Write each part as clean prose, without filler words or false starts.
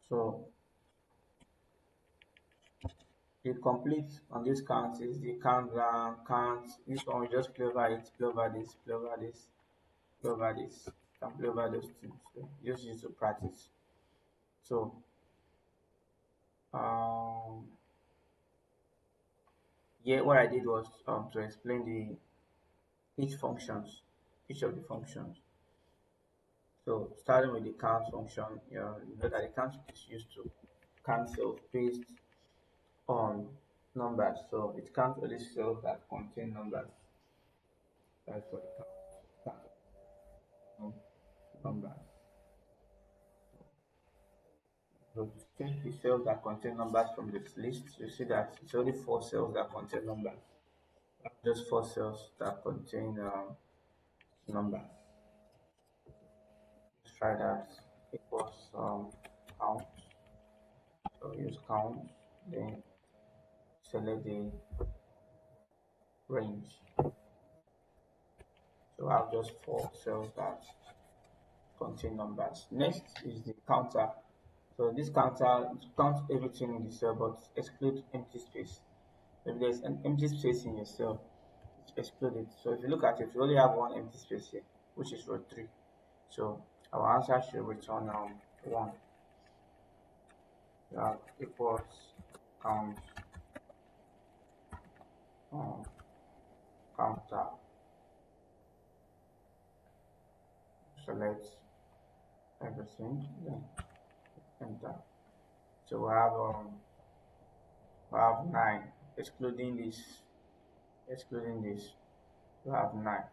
So the complete on this count is the count blank, count. This one we just play over it, play over this, play over this, play over this, and play over those things. So just use to practice. So um yeah, what I did was to explain the each functions, each of the functions. So starting with the count function, you know that the count is used to count cells based on numbers. So it counts only cells that contain numbers. That's for the count of numbers. So to change the cells that contain numbers from this list, you see that it's only 4 cells that contain numbers. Just 4 cells that contain numbers. Let's try that. Equals count. So use count, then select the range. So I have just 4 cells that contain numbers. Next is the counter. So this counter counts everything in the cell but exclude empty space. If there's an empty space in your cell, exclude it. So if you look at it, we only have one empty space here, which is row 3. So our answer should return 1. That equals count counter. Select everything, then enter. So we have 9, excluding this, we have 9.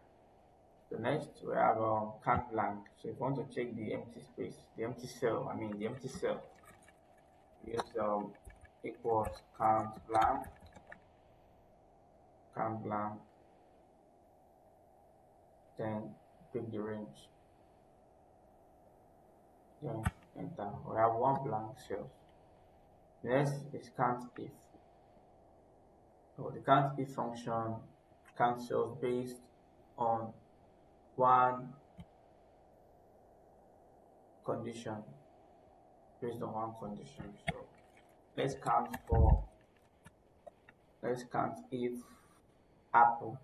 So next we have count blank. So if you want to check the empty space, the empty cell, use equals count blank, then pick the range, then enter. We have 1 blank cell. Next is count if. So the count if function counts cells based on one condition. So let's count if apple.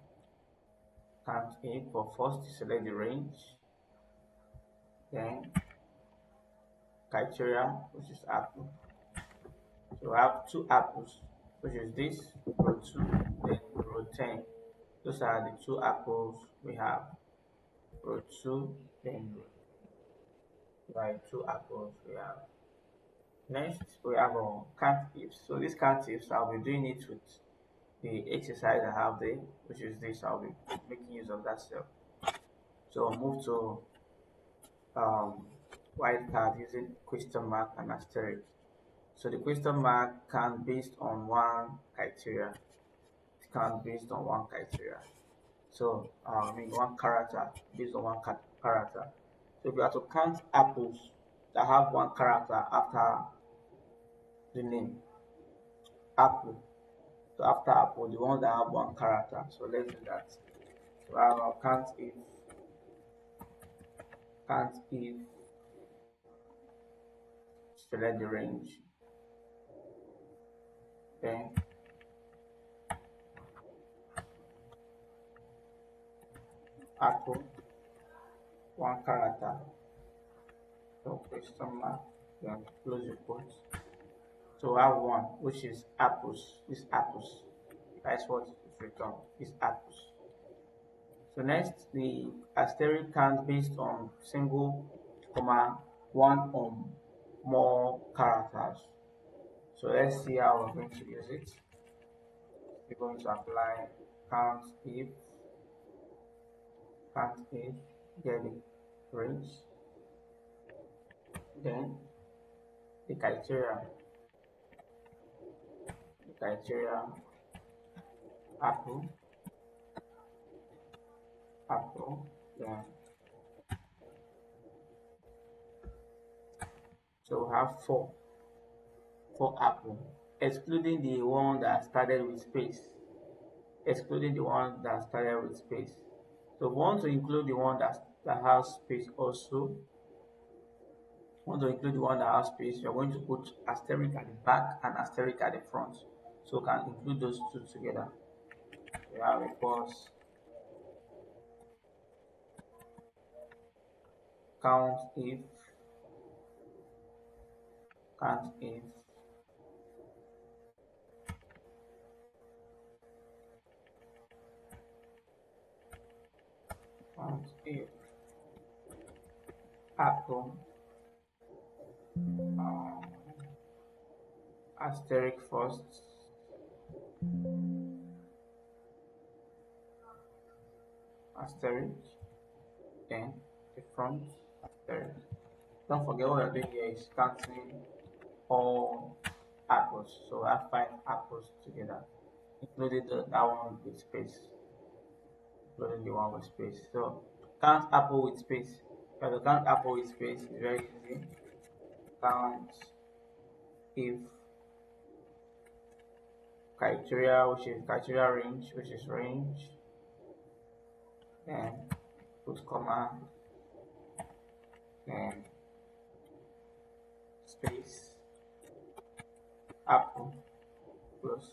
Count if, but first select the range, then criteria, which is apple. So we have 2 apples, which is this row 2, then row 10. Those are the 2 apples we have. Row 2, then row 2 apples we have. Next we have count ifs. So this count ifs, I'll be doing it with the exercise I have there, which is this. I'll be making use of that cell. So I'll move to wildcard using question mark and asterisk. So the question mark can based on one criteria. It can based on one criteria. So one character, based on one character. So if you are to count apples that have one character after the name, apple. So after apple, the ones that have one character. So let's do that. So I have count if, select the range, then apple, one character, so question mark, then close the quotes. So I have 1, which is apples. This apples. That's what is returned. Is apples. So next, the asterisk count based on single, comma, 1 or more characters. So let's see how we're going to use it. We're going to apply count if, get the range, then the criteria, apple, then so we have 4 apple, excluding the one that started with space. So we want to include the one that has space also. Want to include the one that has space, you're going to put asterisk at the back and asterisk at the front. So we can include those two together. We have a pause, count if, count if, count if, apple, asterisk first, asterisk, then the front asterisk. Don't forget what we're doing here is counting all apples. So I have 5 apples together, including that one with space, including the one with space. So count apple with space. To count apple with space is very easy. Count if criteria, which is criteria range, which is range, then put comma, then space, apple, plus.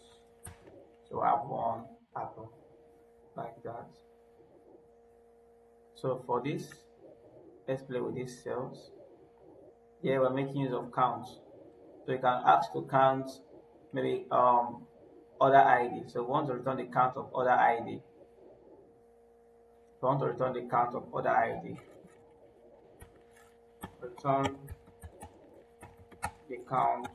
So I have 1 apple, like that. So for this, let's play with these cells. Here we're making use of count. So you can ask to count maybe other ID. So we want to return the count of other ID. We want to return the count of other ID. Return the count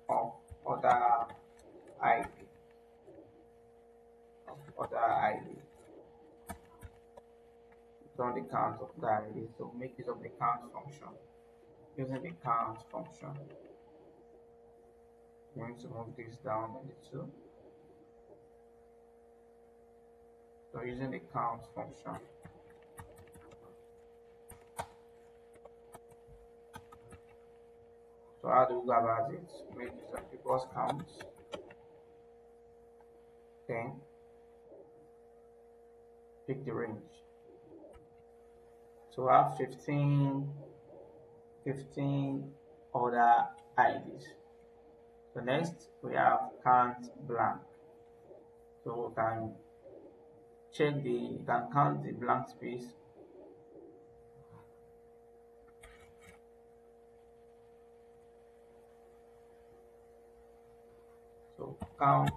of other ID. Return the count of the ID. So make use of the count function. Using the count function, I'm going to move this down a little. So using the count function, so how do we go about it? Make use of equals count, then pick the range. So I have 15 other IDs. So next we have count blank. So we can check you can count the blank space. So count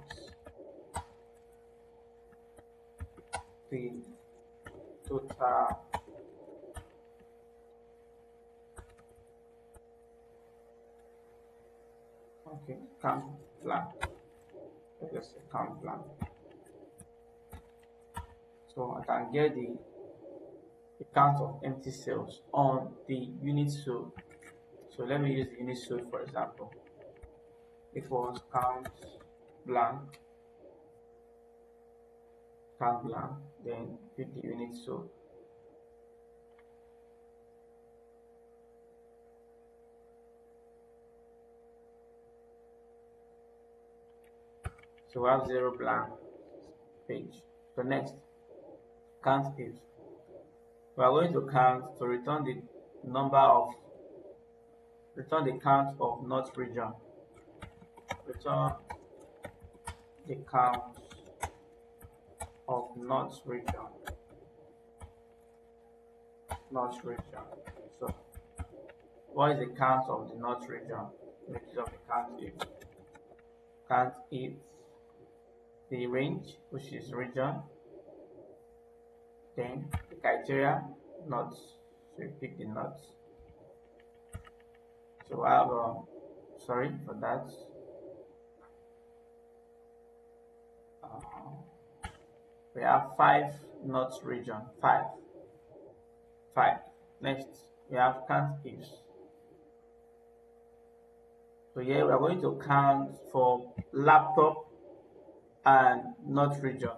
the total count blank. Let's just say count blank. So I can get the count of empty cells on the unit sold. So let me use the unit sold for example. It was count blank, then pick the unit sold. So we have 0 blank page. So next, count if. We are going to count to return the count of not region. Return the count of not region. So what is the count of the not region? Make use of the count if. Count if the range, which is region, then the criteria, nots. So you pick the nots. So I have sorry for that. We have 5 nots region. 5. Next we have count ifs. So here we are going to count for laptop and not region.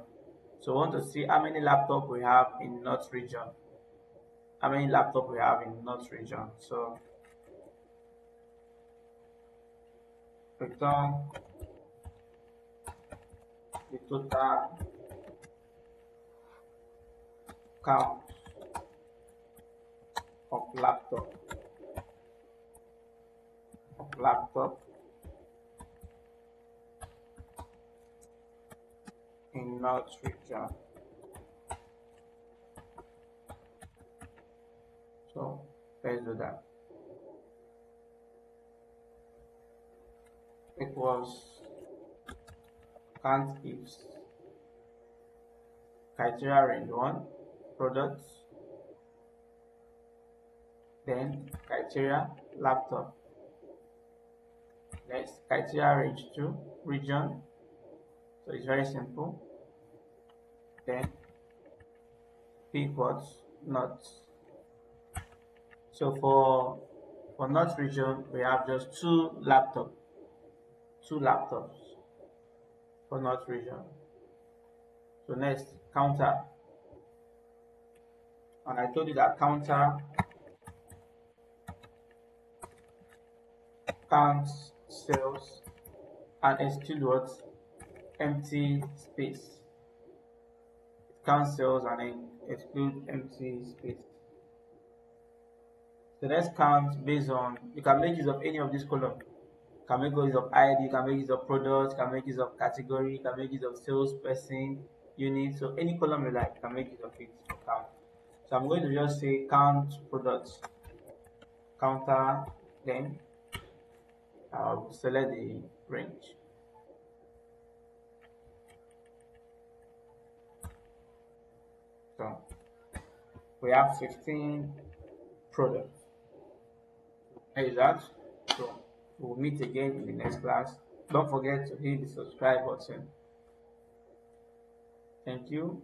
So we want to see how many laptop we have in not region. How many laptop we have in not region. So return the total count of laptop in North region. So let's do that. It was COUNTIFs criteria range 1 products, then criteria laptop, next criteria range 2 region. So it's very simple. Then pick what not. So for not region we have just two laptops for not region. So next counter, and I told you that counter counts cells and exclude what empty space. It counts cells and then exclude empty space. So let's count based on, you can make use of any of these columns. You can make use of ID, you can make use of product, you can make use of category, you can make use of salesperson, unit. So any column you like, you can make use of it for count. So I'm going to just say count products, counter, then I'll select the range. So we have 15 products. Is that? So we'll meet again in the next class. Don't forget to hit the subscribe button. Thank you.